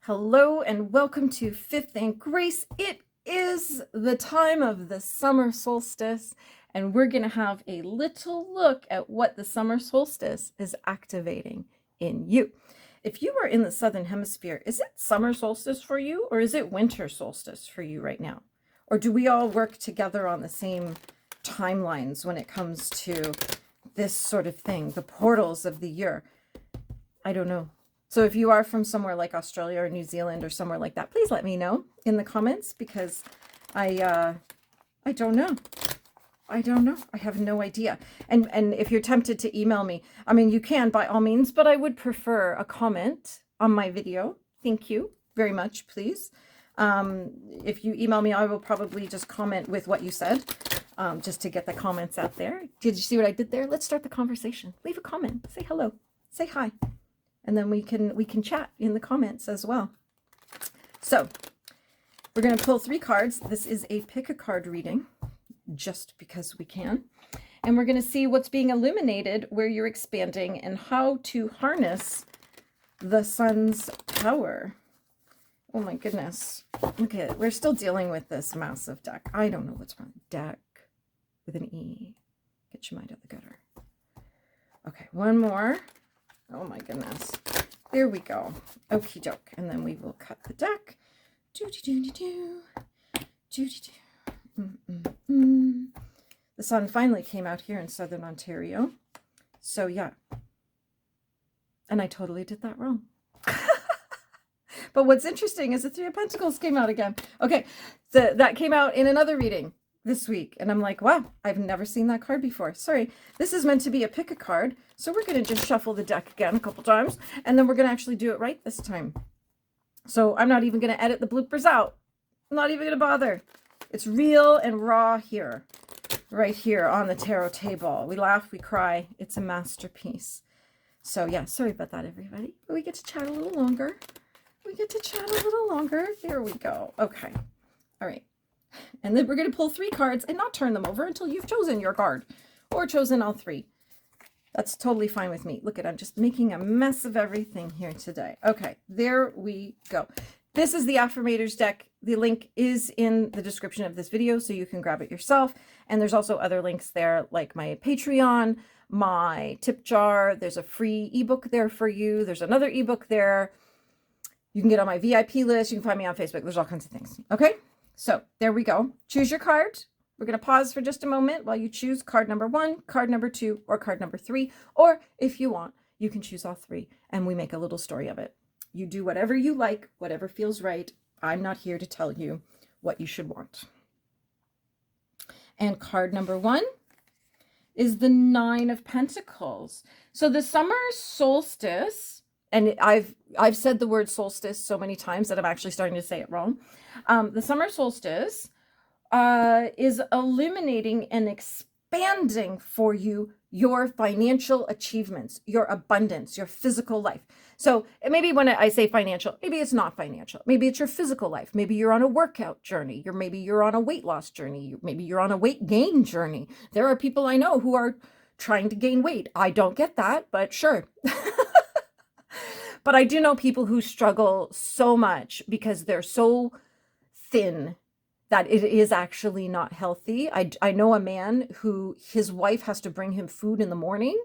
Hello and welcome to Fifth and Grace. It is the time of the summer solstice, and we're going to have a little look at what the summer solstice is activating in you. If you are in the southern hemisphere, is it summer solstice for you, or is it winter solstice for you right now? Or do we all work together on the same timelines when it comes to this sort of thing, the portals of the year? I don't know. So if you are from somewhere like Australia or New Zealand or somewhere like that, please let me know in the comments, because I don't know. I don't know. I have no idea. And if you're tempted to email me, I mean, you can by all means, but I would prefer a comment on my video. Thank you very much, please. If you email me, I will probably just comment with what you said, just to get the comments out there. Did you see what I did there? Let's start the conversation. Leave a comment. Say hello. Say hi. And then we can chat in the comments as well. So we're going to pull 3 cards. This is a pick a card reading, just because we can. And we're going to see what's being illuminated, where you're expanding, and how to harness the sun's power. Oh my goodness. Look at it. We're still dealing with this massive deck. I don't know what's wrong. Deck with an E. Get your mind out the gutter. Okay, one more. Oh my goodness. There we go. Okie doke. And then we will cut the deck. The sun finally came out here in southern Ontario. So yeah. And I totally did that wrong. But what's interesting is the 3 of Pentacles came out again. Okay. So that came out in another reading this week, and I'm like, wow, I've never seen that card before. Sorry, this is meant to be a pick a card, so we're going to just shuffle the deck again a couple times, and then we're going to actually do it right this time. So I'm not even going to edit the bloopers out. I'm not even going to bother. It's real and raw here, right here on the tarot table. We laugh, we cry. It's a masterpiece. So yeah, sorry about that, everybody. But we get to chat a little longer. We get to chat a little longer. There we go. Okay. All right. And then we're going to pull 3 cards and not turn them over until you've chosen your card or chosen all 3. That's totally fine with me. Look at, I'm just making a mess of everything here today. Okay, there we go. This is the Affirmators deck. The link is in the description of this video, so you can grab it yourself. And there's also other links there, like my Patreon, my tip jar. There's a free ebook there for you. There's another ebook there. You can get on my VIP list. You can find me on Facebook. There's all kinds of things. Okay. So there we go. Choose your card. We're going to pause for just a moment while you choose card number 1, card number 2, or card number 3. Or if you want, you can choose all 3 and we make a little story of it. You do whatever you like, whatever feels right. I'm not here to tell you what you should want. And card number 1 is the 9 of Pentacles. So the summer solstice, and I've said the word solstice so many times that I'm actually starting to say it wrong. The summer solstice is illuminating and expanding for you your financial achievements, your abundance, your physical life. So maybe when I say financial, maybe it's not financial. Maybe it's your physical life. Maybe you're on a workout journey. Maybe you're on a weight loss journey. Maybe you're on a weight gain journey. There are people I know who are trying to gain weight. I don't get that, but sure. But I do know people who struggle so much because they're so thin that it is actually not healthy. I know a man who his wife has to bring him food in the morning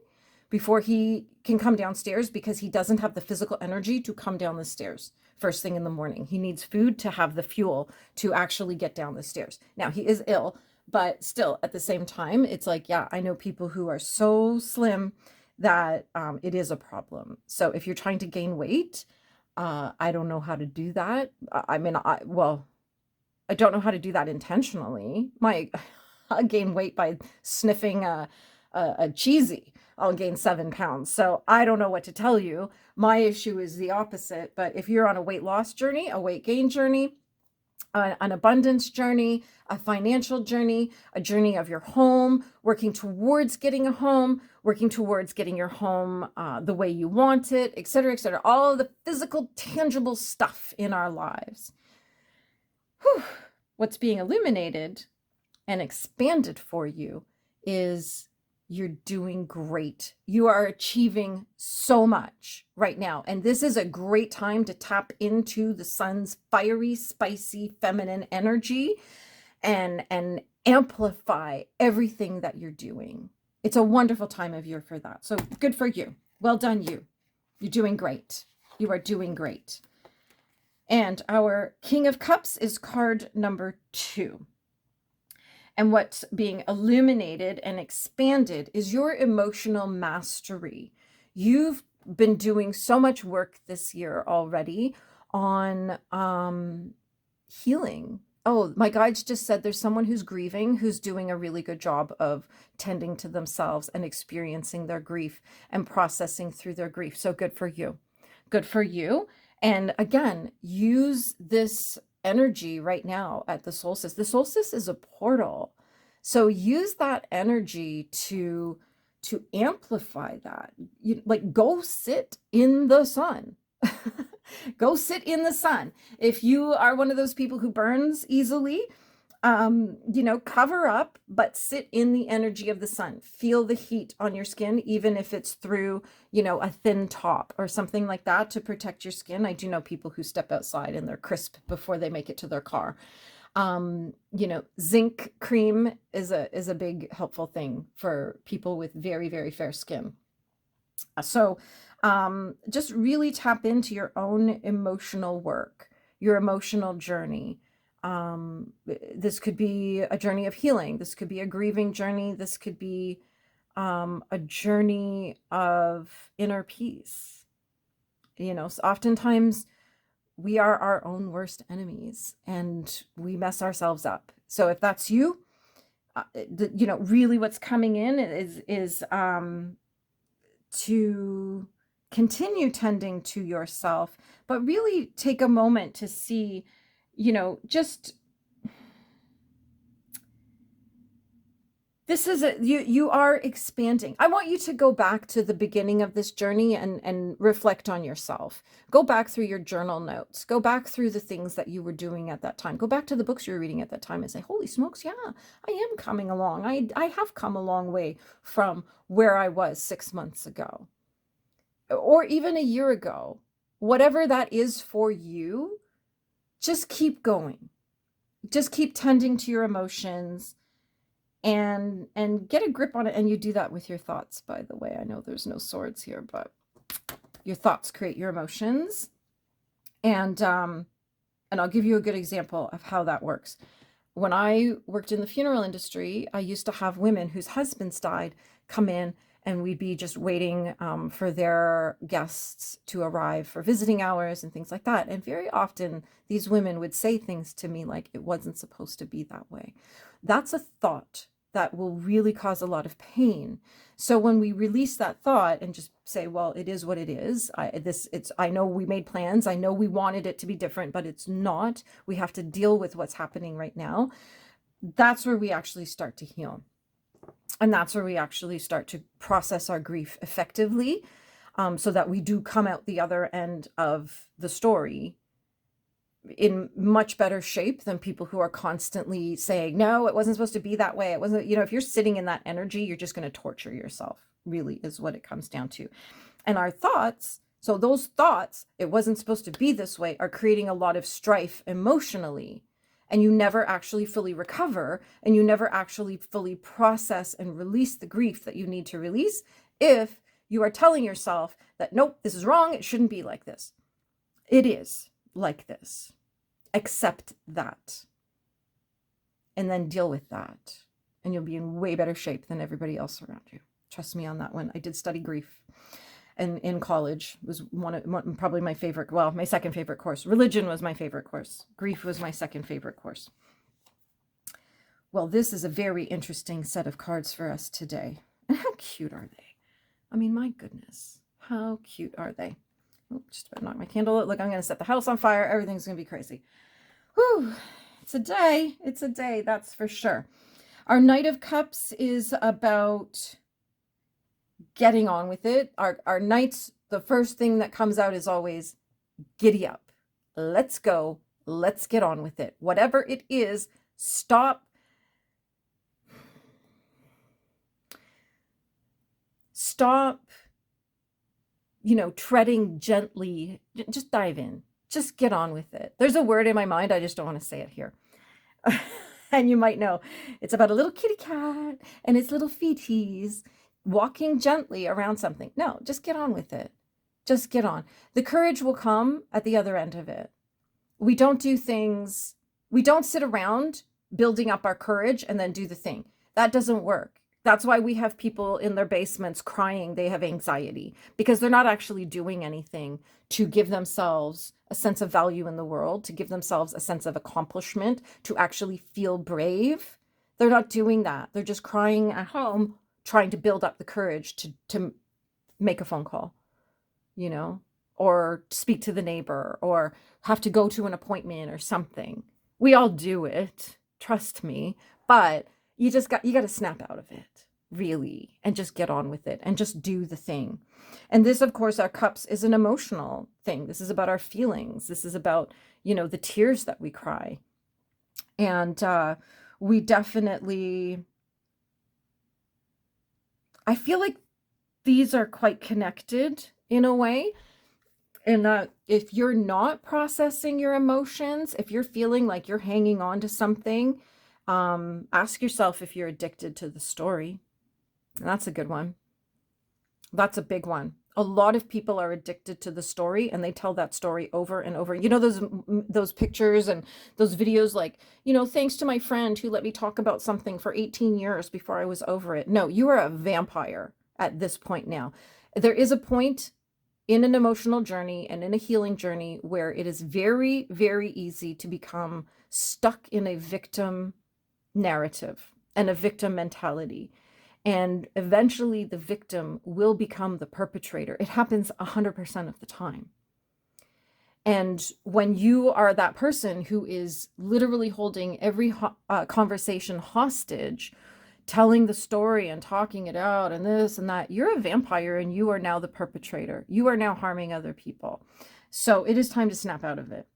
before he can come downstairs because he doesn't have the physical energy to come down the stairs first thing in the morning. He needs food to have the fuel to actually get down the stairs. Now, he is ill, but still at the same time, it's like, yeah, I know people who are so slim that it is a problem. So if you're trying to gain weight, I don't know how to do that. I mean, I don't know how to do that intentionally. I'll gain weight by sniffing a cheesy. I'll gain 7 pounds. So I don't know what to tell you. My issue is the opposite. But if you're on a weight loss journey, a weight gain journey, an abundance journey, a financial journey, a journey of your home, working towards getting a home, working towards getting your home the way you want it, etc., all of the physical, tangible stuff in our lives. Whew. What's being illuminated and expanded for you is You're doing great. You are achieving so much right now. And this is a great time to tap into the sun's fiery, spicy, feminine energy and amplify everything that you're doing. It's a wonderful time of year for that. So good for you. Well done, you. You're doing great. You are doing great. And our King of Cups is card number 2. And what's being illuminated and expanded is your emotional mastery. You've been doing so much work this year already on healing. Oh, my guides just said there's someone who's grieving, who's doing a really good job of tending to themselves and experiencing their grief and processing through their grief. So good for you. Good for you. And again, use this energy right now at the solstice. The solstice is a portal. So use that energy to amplify that. Like, go sit in the sun. Go sit in the sun. If you are one of those people who burns easily, cover up, but sit in the energy of the sun. Feel the heat on your skin, even if it's through, a thin top or something like that to protect your skin. I do know people who step outside and they're crisp before they make it to their car. Zinc cream is a big helpful thing for people with very, very fair skin. So just really tap into your own emotional work, your emotional journey. This could be a journey of healing. This could be a grieving journey. This could be a journey of inner peace. So oftentimes we are our own worst enemies and we mess ourselves up. So if that's you, really what's coming in is to continue tending to yourself, but really take a moment to see, just this is you are expanding. I want you to go back to the beginning of this journey and reflect on yourself. Go back through your journal notes. Go back through the things that you were doing at that time. Go back to the books you were reading at that time and say, holy smokes, yeah, I am coming along. I have come a long way from where I was 6 months ago or even a year ago. Whatever that is for you, just keep going. Just keep tending to your emotions. And get a grip on it. And you do that with your thoughts, by the way. I know there's no swords here, but your thoughts create your emotions. And I'll give you a good example of how that works. When I worked in the funeral industry, I used to have women whose husbands died come in, and we'd be just waiting for their guests to arrive for visiting hours and things like that. And very often these women would say things to me like, it wasn't supposed to be that way. That's a thought that will really cause a lot of pain. So when we release that thought and just say, well, it is what it is. I know we made plans. I know we wanted it to be different, but it's not. We have to deal with what's happening right now. That's where we actually start to heal. And that's where we actually start to process our grief effectively, so that we do come out the other end of the story in much better shape than people who are constantly saying, no, it wasn't supposed to be that way. It wasn't, if you're sitting in that energy, you're just going to torture yourself, really is what it comes down to. And our thoughts, so those thoughts, it wasn't supposed to be this way, are creating a lot of strife emotionally. And you never actually fully recover, and you never actually fully process and release the grief that you need to release if you are telling yourself that, nope, this is wrong. It shouldn't be like this. It is like this. Accept that. And then deal with that. And you'll be in way better shape than everybody else around you. Trust me on that one. I did study grief. And in college was probably my favorite, well, my second favorite course. Religion was my favorite course. Grief was my second favorite course. Well, this is a very interesting set of cards for us today. And how cute are they? I mean, my goodness, how cute are they? Oh, just about knock my candle out. Look, I'm going to set the house on fire. Everything's going to be crazy. Whew, it's a day, that's for sure. Our Knight of Cups is about getting on with it. Our Knights, the first thing that comes out is always giddy up. Let's go. Let's get on with it. Whatever it is, stop. stop, treading gently. Just dive in. Just get on with it. There's a word in my mind. I just don't want to say it here. And you might know it's about a little kitty cat and its little feeties walking gently around something. No, just get on with it. Just get on. The courage will come at the other end of it. We don't sit around building up our courage and then do the thing. That doesn't work. That's why we have people in their basements crying they have anxiety, because they're not actually doing anything to give themselves a sense of value in the world, to give themselves a sense of accomplishment, to actually feel brave. They're not doing that. They're just crying at home, trying to build up the courage to make a phone call, or speak to the neighbor, or have to go to an appointment or something. We all do it, trust me, but you got to snap out of it, really, and just get on with it and just do the thing. And this, of course, our cups is an emotional thing. This is about our feelings. This is about, the tears that we cry. And we definitely, I feel like these are quite connected in a way. And if you're not processing your emotions, if you're feeling like you're hanging on to something, ask yourself if you're addicted to the story. And that's a good one. That's a big one. A lot of people are addicted to the story, and they tell that story over and over. Those pictures and those videos, like, thanks to my friend who let me talk about something for 18 years before I was over it. No, you are a vampire at this point now. There is a point in an emotional journey and in a healing journey where it is very, very easy to become stuck in a victim narrative and a victim mentality. And eventually the victim will become the perpetrator. It happens 100% of the time. And when you are that person who is literally holding every conversation hostage, telling the story and talking it out and this and that, you're a vampire, and you are now the perpetrator. You are now harming other people. So it is time to snap out of it.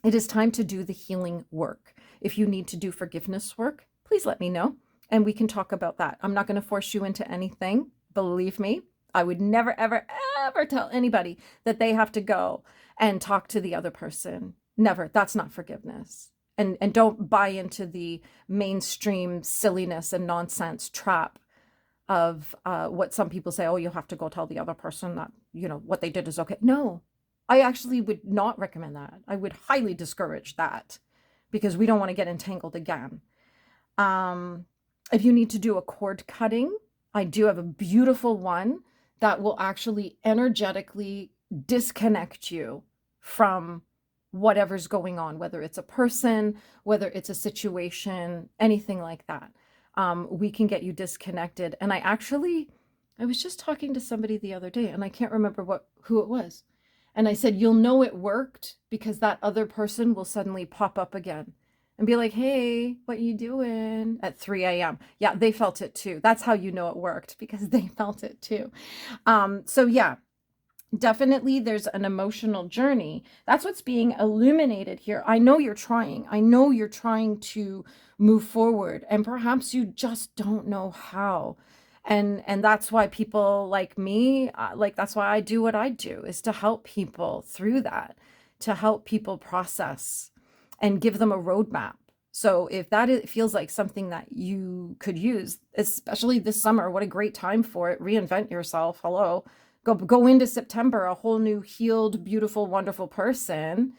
It is time to do the healing work. If you need to do forgiveness work, please let me know, and we can talk about that. I'm not going to force you into anything. Believe me, I would never, ever, ever tell anybody that they have to go and talk to the other person. Never. That's not forgiveness. And don't buy into the mainstream silliness and nonsense trap of what some people say, oh, you'll have to go tell the other person that, what they did is okay. No, I actually would not recommend that. I would highly discourage that, because we don't want to get entangled again. If you need to do a cord cutting, I do have a beautiful one that will actually energetically disconnect you from whatever's going on, whether it's a person, whether it's a situation, anything like that. We can get you disconnected. And I was just talking to somebody the other day, and I can't remember who it was. And I said, you'll know it worked because that other person will suddenly pop up again and be like, hey, what you doing at 3 a.m.? Yeah, they felt it too. That's how you know it worked, because they felt it too. So yeah, definitely there's an emotional journey. That's what's being illuminated here. I know you're trying. I know you're trying to move forward, and perhaps you just don't know how. And that's why people like me, that's why I do what I do, is to help people through that, to help people process and give them a roadmap. So if it feels like something that you could use, especially this summer, what a great time for it. Reinvent yourself. Hello. Go into September, a whole new healed, beautiful, wonderful person,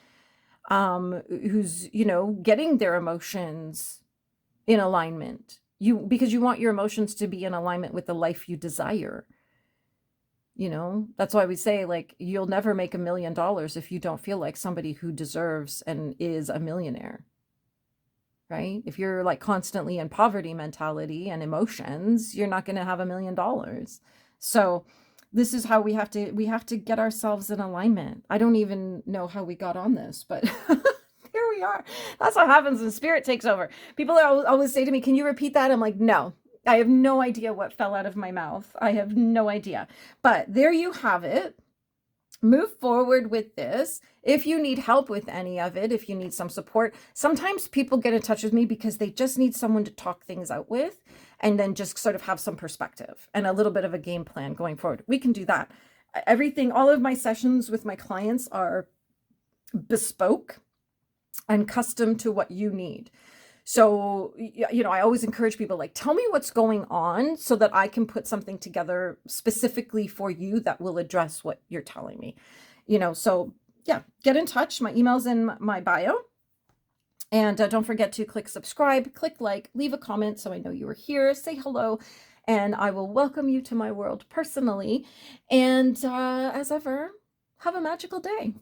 who's, getting their emotions in alignment. Because you want your emotions to be in alignment with the life you desire. That's why we say, like, you'll never make $1 million if you don't feel like somebody who deserves and is a millionaire, right? If you're like constantly in poverty mentality and emotions, you're not going to have $1 million. So this is how we have to get ourselves in alignment. I don't even know how we got on this, but here we are. That's what happens when spirit takes over. People always say to me, can you repeat that? I'm like, no, I have no idea what fell out of my mouth. I have no idea. But there you have it. move forward with this. If you need help with any of it, if you need some support, sometimes people get in touch with me because they just need someone to talk things out with and then just sort of have some perspective and a little bit of a game plan going forward. We can do that. Everything, all of my sessions with my clients are bespoke and custom to what you need. So, I always encourage people, like, tell me what's going on so that I can put something together specifically for you that will address what you're telling me. So yeah, get in touch. My email's in my bio. And don't forget to click subscribe, click like, leave a comment so I know you were here, say hello, and I will welcome you to my world personally. And as ever, have a magical day.